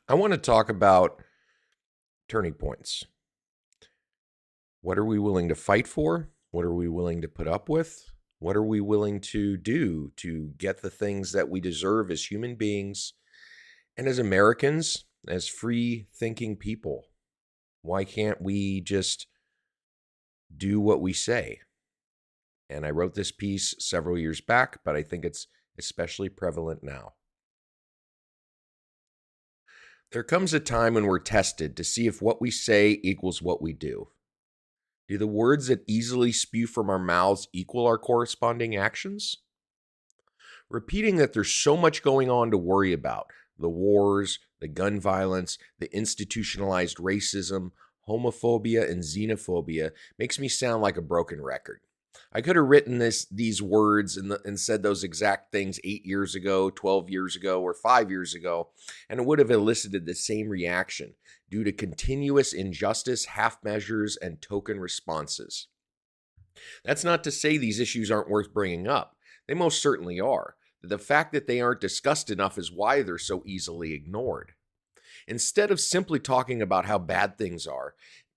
I want to talk about turning points. What are we willing to fight for? What are we willing to put up with? What are we willing to do to get the things that we deserve as human beings and as Americans, as free thinking people? Why can't we just do what we say? And I wrote this piece several years back, but I think it's especially prevalent now. There comes a time when we're tested to see if what we say equals what we do. Do the words that easily spew from our mouths equal our corresponding actions? Repeating that there's so much going on to worry about, the wars, the gun violence, the institutionalized racism, homophobia, and xenophobia, makes me sound like a broken record. I could have written these words and said those exact things 8 years ago, 12 years ago, or 5 years ago, and it would have elicited the same reaction due to continuous injustice, half measures, and token responses. That's not to say these issues aren't worth bringing up. They most certainly are. The fact that they aren't discussed enough is why they're so easily ignored. Instead of simply talking about how bad things are,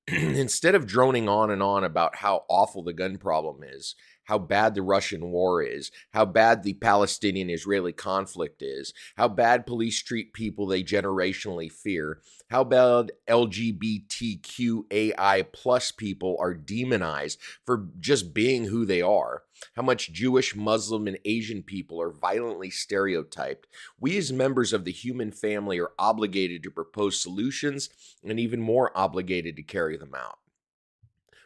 instead of droning on and on about how awful the gun problem is, how bad the Russian war is, how bad the Palestinian-Israeli conflict is, how bad police treat people they generationally fear, how bad LGBTQAI plus people are demonized for just being who they are, how much Jewish, Muslim, and Asian people are violently stereotyped, we as members of the human family are obligated to propose solutions and even more obligated to carry them out.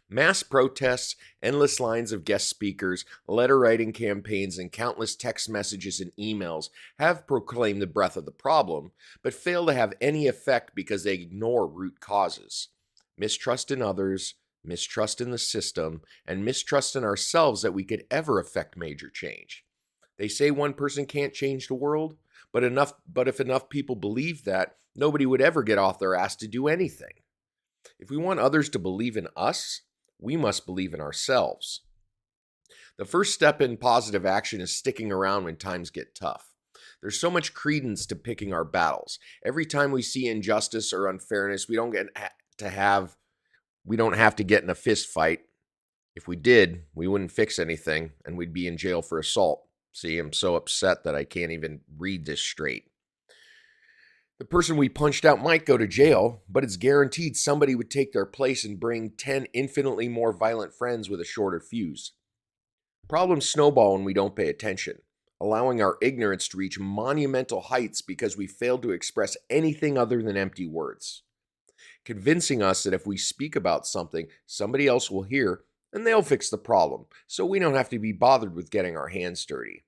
Mass protests, endless lines of guest speakers, letter writing campaigns, and countless text messages and emails have proclaimed the breadth of the problem, but fail to have any effect because they ignore root causes. Mistrust in others, mistrust in the system, and mistrust in ourselves that we could ever affect major change. They say one person can't change the world, but if enough people believe that, nobody would ever get off their ass to do anything. If we want others to believe in us, we must believe in ourselves. The first step in positive action is sticking around when times get tough. There's so much credence to picking our battles. Every time we see injustice or unfairness, we don't have to get in a fist fight. If we did, we wouldn't fix anything and we'd be in jail for assault. See, I'm so upset that I can't even read this straight. The person we punched out might go to jail, but it's guaranteed somebody would take their place and bring 10 infinitely more violent friends with a shorter fuse. Problems snowball when we don't pay attention, allowing our ignorance to reach monumental heights because we failed to express anything other than empty words, convincing us that if we speak about something, somebody else will hear and they'll fix the problem, so we don't have to be bothered with getting our hands dirty.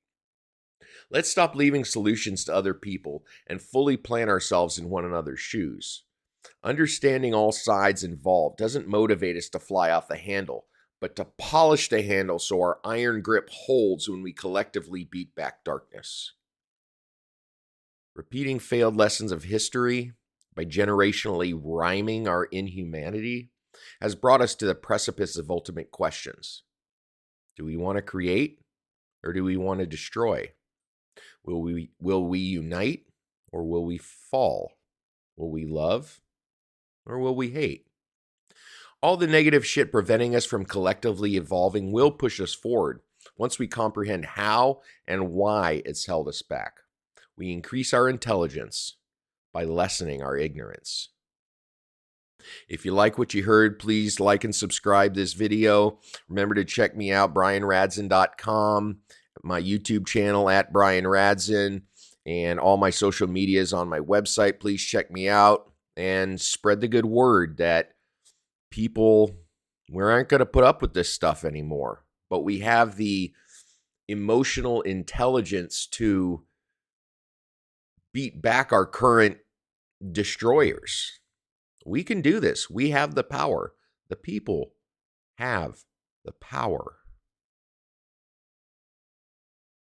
Let's stop leaving solutions to other people and fully plant ourselves in one another's shoes. Understanding all sides involved doesn't motivate us to fly off the handle, but to polish the handle so our iron grip holds when we collectively beat back darkness. Repeating failed lessons of history by generationally rhyming our inhumanity has brought us to the precipice of ultimate questions. Do we want to create or do we want to destroy? Will we unite or will we fall? Will we love or will we hate? All the negative shit preventing us from collectively evolving will push us forward once we comprehend how and why it's held us back. We increase our intelligence by lessening our ignorance. If you like what you heard, please like and subscribe this video. Remember to check me out, BRYANRADZIN.com. My YouTube channel at BRYANRADZIN, and all my social medias on my website. Please check me out and spread the good word that we aren't going to put up with this stuff anymore, but we have the emotional intelligence to beat back our current destroyers. We can do this. We have the power. The people have the power.